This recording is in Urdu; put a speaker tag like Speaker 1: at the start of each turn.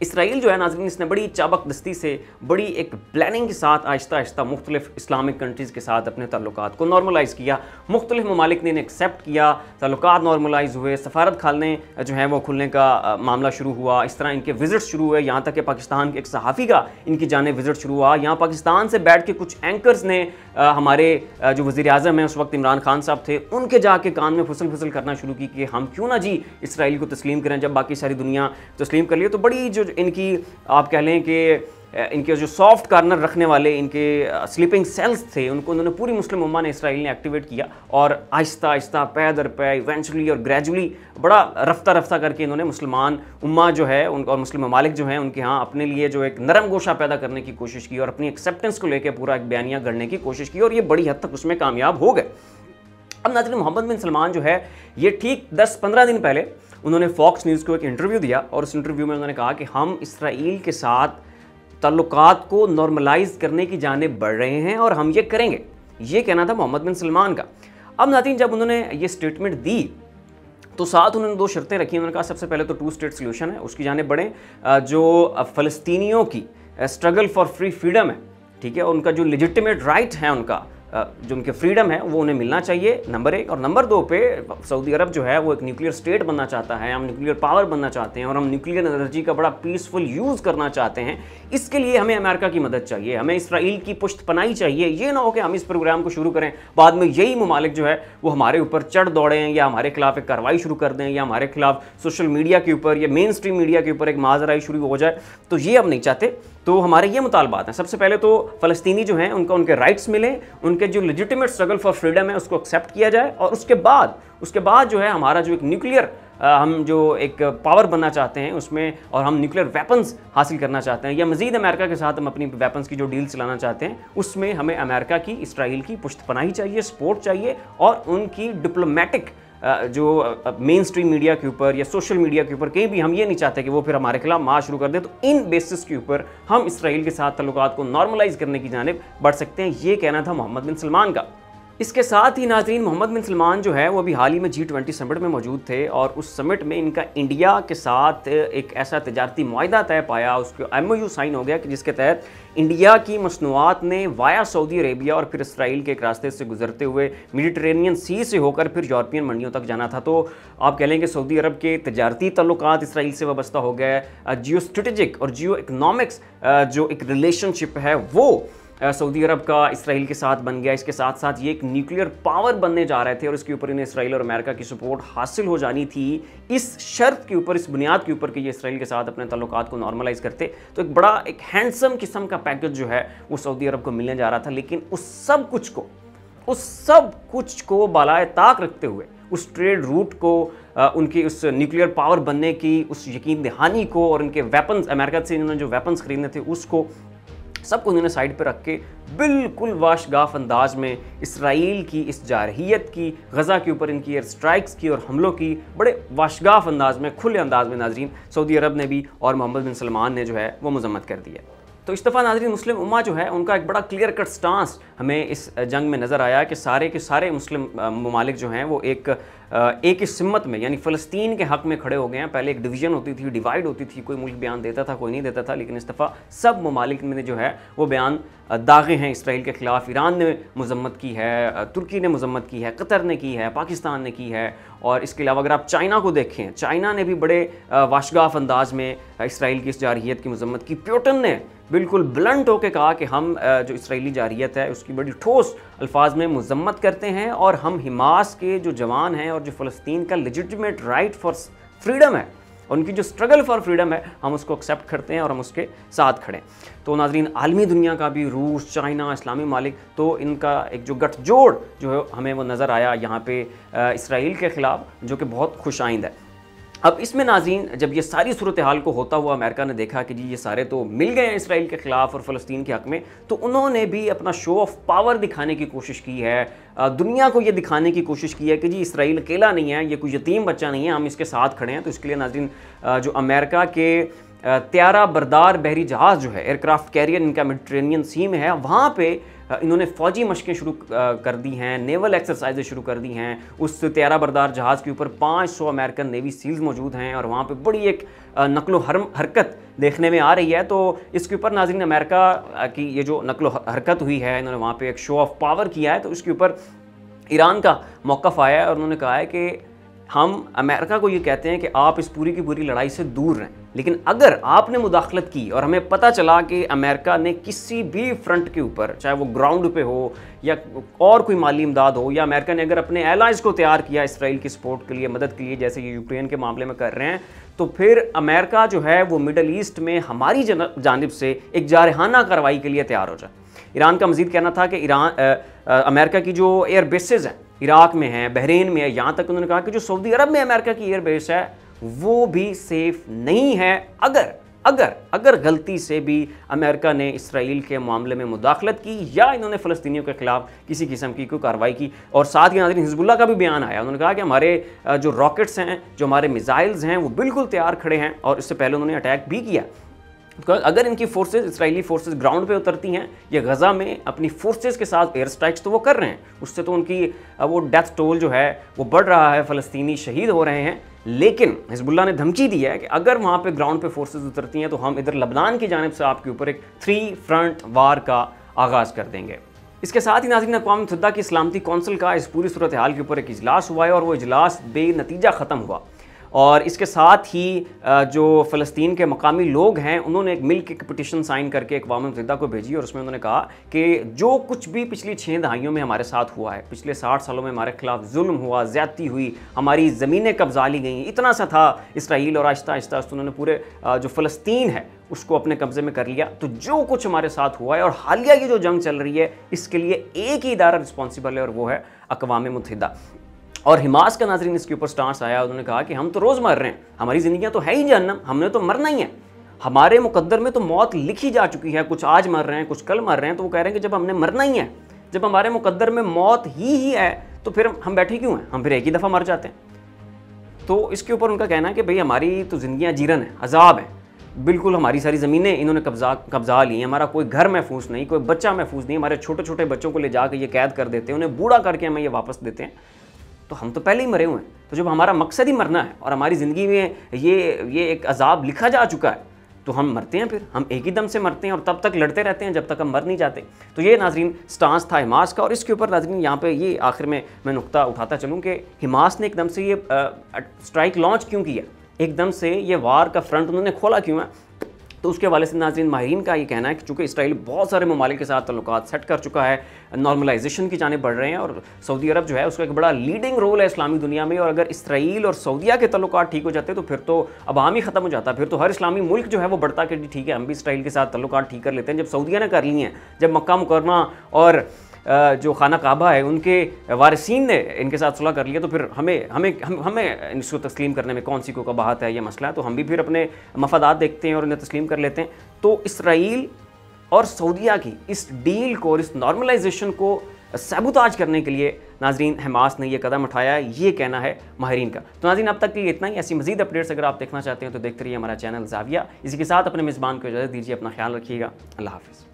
Speaker 1: اسرائیل جو ہے ناظرین اس نے بڑی چابک دستی سے بڑی ایک پلاننگ کے ساتھ آہستہ آہستہ مختلف اسلامک کنٹریز کے ساتھ اپنے تعلقات کو نارملائز کیا. مختلف ممالک نے انہیں ایکسیپٹ کیا, تعلقات نارملائز ہوئے, سفارت خانے جو ہیں وہ کھلنے کا معاملہ شروع ہوا, اس طرح ان کے وزٹ شروع ہوئے, یہاں تک کہ پاکستان کے ایک صحافی کا ان کی جانب وزٹ شروع ہوا. یہاں پاکستان سے بیٹھ کے کچھ اینکرز نے ہمارے جو وزیر اعظم ہیں اس وقت عمران خان صاحب تھے, ان کے جا کے کان میں پھسل کرنا شروع کی کہ ہم کیوں نہ جی اسرائیل کو تسلیم کریں جب باقی ساری دنیا تسلیم کر لیے. تو بڑی جو ان کی آپ کہہ لیں کہ ان کے جو سافٹ کارنر رکھنے والے ان کے سلیپنگ سیلز تھے, ان کو انہوں نے پوری مسلم امہ نے اسرائیل نے ایکٹیویٹ کیا, اور آہستہ آہستہ پے در پے ایونچولی اور گریجولی بڑا رفتہ رفتہ کر کے انہوں نے مسلمان امہ جو ہے ان اور مسلم ممالک جو ہیں ان کے ہاں اپنے لیے جو ایک نرم گوشہ پیدا کرنے کی کوشش کی اور اپنی ایکسیپٹنس کو لے کے پورا ایک بیانیہ گڑھنے کی کوشش کی, اور یہ بڑی حد تک اس میں کامیاب ہو گئے. اب ناظرین محمد بن سلمان جو ہے یہ ٹھیک 10-15 دن پہلے انہوں نے فاکس نیوز کو ایک انٹرویو دیا, اور اس انٹرویو میں انہوں نے کہا کہ ہم اسرائیل کے ساتھ تعلقات کو نارملائز کرنے کی جانب بڑھ رہے ہیں اور ہم یہ کریں گے. یہ کہنا تھا محمد بن سلمان کا. اب ناظرین جب انہوں نے یہ سٹیٹمنٹ دی تو ساتھ انہوں نے 2 شرطیں رکھی. انہوں نے کہا سب سے پہلے تو 2 اسٹیٹ سلیوشن ہے, اس کی جانب بڑھیں. جو فلسطینیوں کی اسٹرگل فار فری فریڈم ہے, ٹھیک ہے, ان کا جو لیجٹیمیٹ رائٹ ہے, ان کا جو ان کے فریڈم ہے وہ انہیں ملنا چاہیے, نمبر 1. اور نمبر 2 پہ سعودی عرب جو ہے وہ ایک نیوکلیئر اسٹیٹ بننا چاہتا ہے, ہم نیوکلیئر پاور بننا چاہتے ہیں اور ہم نیوکلیئر انرجی کا بڑا پیسفل یوز کرنا چاہتے ہیں. اس کے لیے ہمیں امریکہ کی مدد چاہیے, ہمیں اسرائیل کی پشت پناہی چاہیے. یہ نہ ہو کہ ہم اس پروگرام کو شروع کریں, بعد میں یہی ممالک جو ہے وہ ہمارے اوپر چڑھ دوڑیں یا ہمارے خلاف ایک کارروائی شروع کر دیں یا ہمارے خلاف سوشل میڈیا کے اوپر یا مین اسٹریم میڈیا کے اوپر ایک ماجرائی شروع ہو جائے. تو یہ ہم نہیں چاہتے. تو ہمارے یہ مطالبات ہیں. سب سے پہلے تو فلسطینی جو ہیں ان کے رائٹس ملیں, ان کے جو لیجٹیمیٹ اسٹرگل فار فریڈم ہے اس کو ایکسیپٹ کیا جائے, اور اس کے بعد جو ہے ہمارا جو ایک نیوکلیئر ہم جو ایک پاور بننا چاہتے ہیں اس میں, اور ہم نیوکلیئر ویپنز حاصل کرنا چاہتے ہیں یا مزید امریکہ کے ساتھ ہم اپنی ویپنز کی جو ڈیل چلانا چاہتے ہیں, اس میں ہمیں امریکہ کی اسرائیل کی پشت پناہی چاہیے, سپورٹ چاہیے, اور ان کی ڈپلومیٹک جو مین اسٹریم میڈیا کے اوپر یا سوشل میڈیا کے اوپر کہیں بھی ہم یہ نہیں چاہتے کہ وہ پھر ہمارے خلاف مارچ شروع کر دیں. تو ان بیسس کے اوپر ہم اسرائیل کے ساتھ تعلقات کو نارملائز کرنے کی جانب بڑھ سکتے ہیں. یہ کہنا تھا محمد بن سلمان کا. اس کے ساتھ ہی ناظرین محمد بن سلمان جو ہے وہ ابھی حال ہی میں G20 سمٹ میں موجود تھے, اور اس سمٹ میں ان کا انڈیا کے ساتھ ایک ایسا تجارتی معاہدہ طے پایا, اس کے MOU سائن ہو گیا کہ جس کے تحت انڈیا کی مصنوعات نے وایا سعودی عربیہ اور پھر اسرائیل کے ایک راستے سے گزرتے ہوئے میڈیٹرینین سی سے ہو کر پھر یورپین منڈیوں تک جانا تھا. تو آپ کہہ لیں کہ سعودی عرب کے تجارتی تعلقات اسرائیل سے وابستہ ہو گئے, جیو اسٹریٹجک اور جیو اکنامکس جو ایک ریلیشن شپ ہے وہ سعودی عرب کا اسرائیل کے ساتھ بن گیا. اس کے ساتھ ساتھ یہ ایک نیوکلیئر پاور بننے جا رہے تھے, اور اس کے اوپر انہیں اسرائیل اور امریکہ کی سپورٹ حاصل ہو جانی تھی اس شرط کے اوپر, اس بنیاد کے اوپر کہ یہ اسرائیل کے ساتھ اپنے تعلقات کو نارملائز کرتے. تو ایک بڑا ایک ہینڈسم قسم کا پیکج جو ہے وہ سعودی عرب کو ملنے جا رہا تھا. لیکن اس سب کچھ کو بالائے طاق رکھتے ہوئے, اس ٹریڈ روٹ کو, ان کی اس نیوکلیئر پاور بننے کی اس یقین دہانی کو, اور ان کے ویپنز امریکہ سے انہوں نے جو ویپنز خریدنے تھے اس کو, سب کو انہوں نے سائڈ پہ رکھ کے بالکل واشگاف انداز میں اسرائیل کی اس جارحیت کی, غزہ کے اوپر ان کی ایئر سٹرائکس کی اور حملوں کی بڑے واشگاف انداز میں, کھلے انداز میں ناظرین سعودی عرب نے بھی اور محمد بن سلمان نے جو ہے وہ مذمت کر دی ہے. تو اس دفعہ ناظرین مسلم امہ جو ہے ان کا ایک بڑا کلیئر کٹ سٹانس ہمیں اس جنگ میں نظر آیا کہ سارے کے سارے مسلم ممالک جو ہیں وہ ایک ہی سمت میں, یعنی فلسطین کے حق میں کھڑے ہو گئے ہیں. پہلے ایک ڈویژن ہوتی تھی, ڈیوائڈ ہوتی تھی, کوئی ملک بیان دیتا تھا, کوئی نہیں دیتا تھا, لیکن اس دفعہ سب ممالک میں جو ہے وہ بیان داغے ہیں اسرائیل کے خلاف. ایران نے مذمت کی ہے, ترکی نے مذمت کی ہے, قطر نے کی ہے, پاکستان نے کی ہے, اور اس کے علاوہ اگر آپ چائنا کو دیکھیں, چائنا نے بھی بڑے واشگاف انداز میں اسرائیل کی اس جارحیت کی مذمت کی. پیوٹن نے بالکل بلنٹ ہو کے کہا کہ ہم جو اسرائیلی جارحیت ہے اس کی بڑی ٹھوس الفاظ میں مذمت کرتے ہیں, اور ہم حماس کے جو جوان ہیں اور جو فلسطین کا لیجٹیمیٹ رائٹ فار فریڈم ہے, ان کی جو اسٹرگل فار فریڈم ہے, ہم اس کو ایکسیپٹ کرتے ہیں اور ہم اس کے ساتھ کھڑے ہیں. تو ناظرین عالمی دنیا کا بھی, روس, چائنا, اسلامی ممالک, تو ان کا ایک جو گٹھ جوڑ جو ہے ہمیں وہ نظر آیا یہاں پہ اسرائیل کے خلاف, جو کہ بہت خوش آئند ہے. اب اس میں ناظرین جب یہ ساری صورتحال کو ہوتا ہوا امریکہ نے دیکھا کہ جی یہ سارے تو مل گئے ہیں اسرائیل کے خلاف اور فلسطین کے حق میں, تو انہوں نے بھی اپنا شو آف پاور دکھانے کی کوشش کی ہے, دنیا کو یہ دکھانے کی کوشش کی ہے کہ جی اسرائیل اکیلا نہیں ہے, یہ کوئی یتیم بچہ نہیں ہے, ہم اس کے ساتھ کھڑے ہیں. تو اس کے لیے ناظرین جو امریکہ کے طیارہ بردار بحری جہاز جو ہے ایئرکرافٹ کیریئر ان کا میڈیٹرینین سی میں ہے، وہاں پہ انہوں نے فوجی مشقیں شروع کر دی ہیں، نیول ایکسرسائزیں شروع کر دی ہیں۔ اس طیارہ بردار جہاز کے اوپر 500 امریکن نیوی سیلز موجود ہیں اور وہاں پہ بڑی ایک نقل و حرکت دیکھنے میں آ رہی ہے۔ تو اس کے اوپر ناظرین امریکہ کی یہ جو نقل و حرکت ہوئی ہے، انہوں نے وہاں پہ ایک شو آف پاور کیا ہے، تو اس کے اوپر ایران کا موقف آیا ہے اور انہوں نے کہا ہے کہ ہم امریکہ کو یہ کہتے ہیں کہ آپ اس پوری کی پوری لڑائی سے دور رہیں، لیکن اگر آپ نے مداخلت کی اور ہمیں پتہ چلا کہ امریکہ نے کسی بھی فرنٹ کے اوپر، چاہے وہ گراؤنڈ پہ ہو یا اور کوئی مالی امداد ہو، یا امریکہ نے اگر اپنے ایلائز کو تیار کیا اسرائیل کی سپورٹ کے لیے، مدد کے لیے، جیسے یہ یوکرین کے معاملے میں کر رہے ہیں، تو پھر امریکہ جو ہے وہ مڈل ایسٹ میں ہماری جانب سے ایک جارحانہ کارروائی کے لیے تیار ہو جائے۔ ایران کا مزید کہنا تھا کہ امریکہ کی جو ایئر بیسز ہیں عراق میں ہیں، بحرین میں ہے، یہاں تک انہوں نے کہا کہ جو سعودی عرب میں امریکہ کی ایئر بیس ہے وہ بھی سیف نہیں ہے اگر غلطی سے بھی امریکہ نے اسرائیل کے معاملے میں مداخلت کی یا انہوں نے فلسطینیوں کے خلاف کسی قسم کی کوئی کارروائی کی۔ اور ساتھ ہی ناظرین حزب اللہ کا بھی بیان آیا، انہوں نے کہا کہ ہمارے جو راکٹس ہیں، جو ہمارے میزائلز ہیں، وہ بالکل تیار کھڑے ہیں، اور اس سے پہلے انہوں نے اٹیک بھی کیا۔ اگر ان کی فورسز، اسرائیلی فورسز گراؤنڈ پہ اترتی ہیں یا غزہ میں اپنی فورسز کے ساتھ ایئر سٹرائکس تو وہ کر رہے ہیں، اس سے تو ان کی وہ ڈیتھ ٹول جو ہے وہ بڑھ رہا ہے، فلسطینی شہید ہو رہے ہیں، لیکن حزب اللہ نے دھمکی دی ہے کہ اگر وہاں پہ گراؤنڈ پہ فورسز اترتی ہیں تو ہم ادھر لبنان کی جانب سے آپ کے اوپر ایک 3 فرنٹ وار کا آغاز کر دیں گے۔ اس کے ساتھ ہی ناظرین اقوام متحدہ کی سلامتی کونسل کا اس پوری صورتحال کے اوپر ایک اجلاس ہوا ہے اور وہ اجلاس بے نتیجہ ختم ہوا، اور اس کے ساتھ ہی جو فلسطین کے مقامی لوگ ہیں انہوں نے ایک مل کے پٹیشن سائن کر کے اقوام متحدہ کو بھیجی، اور اس میں انہوں نے کہا کہ جو کچھ بھی پچھلی 6 دہائیوں میں ہمارے ساتھ ہوا ہے، پچھلے 60 سالوں میں ہمارے خلاف ظلم ہوا، زیادتی ہوئی، ہماری زمینیں قبضہ لی گئیں، اتنا سا تھا اسرائیل، اور آہستہ آہستہ انہوں نے پورے جو فلسطین ہے اس کو اپنے قبضے میں کر لیا۔ تو جو کچھ ہمارے ساتھ ہوا ہے اور حالیہ یہ جو جنگ چل رہی ہے، اس کے لیے ایک ہی ادارہ رسپانسبل ہے اور وہ ہے اقوام متحدہ۔ اور حماس کا ناظرین اس کے اوپر سٹانس آیا، انہوں نے کہا کہ ہم تو روز مر رہے ہیں، ہماری زندگیاں تو ہے ہی جہنم، ہم نے تو مرنا ہی ہے، ہمارے مقدر میں تو موت لکھی جا چکی ہے، کچھ آج مر رہے ہیں، کچھ کل مر رہے ہیں، تو وہ کہہ رہے ہیں کہ جب ہم نے مرنا ہی ہے، جب ہمارے مقدر میں موت ہی ہے، تو پھر ہم بیٹھے کیوں ہیں، ہم پھر ایک ہی دفعہ مر جاتے ہیں۔ تو اس کے اوپر ان کا کہنا ہے کہ بھئی ہماری تو زندگیاں جیرن ہیں، عذاب ہیں، بالکل ہماری ساری زمینیں انہوں نے قبضہ لی ہیں، ہمارا کوئی گھر محفوظ نہیں، کوئی بچہ محفوظ نہیں، ہمارے چھوٹے چھوٹے بچوں کو لے جا کے یہ قید کر دیتے ہیں، انہیں بوڑھا کر کے ہمیں یہ واپس دیتے ہیں، تو ہم تو پہلے ہی مرے ہوئے ہیں۔ تو جب ہمارا مقصد ہی مرنا ہے اور ہماری زندگی میں یہ ایک عذاب لکھا جا چکا ہے، تو ہم مرتے ہیں، پھر ہم ایک ہی دم سے مرتے ہیں اور تب تک لڑتے رہتے ہیں جب تک ہم مر نہیں جاتے۔ تو یہ ناظرین سٹانس تھا حماس کا، اور اس کے اوپر ناظرین یہاں پہ یہ آخر میں نقطہ اٹھاتا چلوں کہ حماس نے ایک دم سے یہ اسٹرائک لانچ کیوں کیا، ایک دم سے یہ وار کا فرنٹ انہوں نے کھولا کیوں ہے۔ تو اس کے حوالے سے ناظرین ماہرین کا یہ کہنا ہے کہ چونکہ اسرائیل بہت سارے ممالک کے ساتھ تعلقات سیٹ کر چکا ہے، نارملائزیشن کی جانب بڑھ رہے ہیں، اور سعودی عرب جو ہے اس کا ایک بڑا لیڈنگ رول ہے اسلامی دنیا میں، اور اگر اسرائیل اور سعودیہ کے تعلقات ٹھیک ہو جاتے تو پھر تو عوام ہی ختم ہو جاتا، پھر تو ہر اسلامی ملک جو ہے وہ بڑھتا کہ ٹھیک ہے ہم بھی اسرائیل کے ساتھ تعلقات ٹھیک کر لیتے ہیں۔ جب سعودیہ نے کر لی ہیں، جب مکہ مکرمہ اور جو خانہ کعبہ ہے ان کے وارثین نے ان کے ساتھ صلح کر لیا، تو پھر ہمیں اس کو تسلیم کرنے میں کون سی کو قباحت ہے، یہ مسئلہ ہے، تو ہم بھی پھر اپنے مفادات دیکھتے ہیں اور انہیں تسلیم کر لیتے ہیں۔ تو اسرائیل اور سعودیہ کی اس ڈیل کو اور اس نارملائزیشن کو سیبوتاج کرنے کے لیے ناظرین حماس نے یہ قدم اٹھایا ہے، یہ کہنا ہے ماہرین کا۔ تو ناظرین اب تک کے لیے اتنا ہی، ایسی مزید اپڈیٹس اگر آپ دیکھنا چاہتے ہیں تو دیکھتے رہیے ہمارا چینل زاویہ۔ اسی کے ساتھ اپنے میزبان کو اجازت دیجیے، اپنا خیال رکھیے گا، اللہ حافظ۔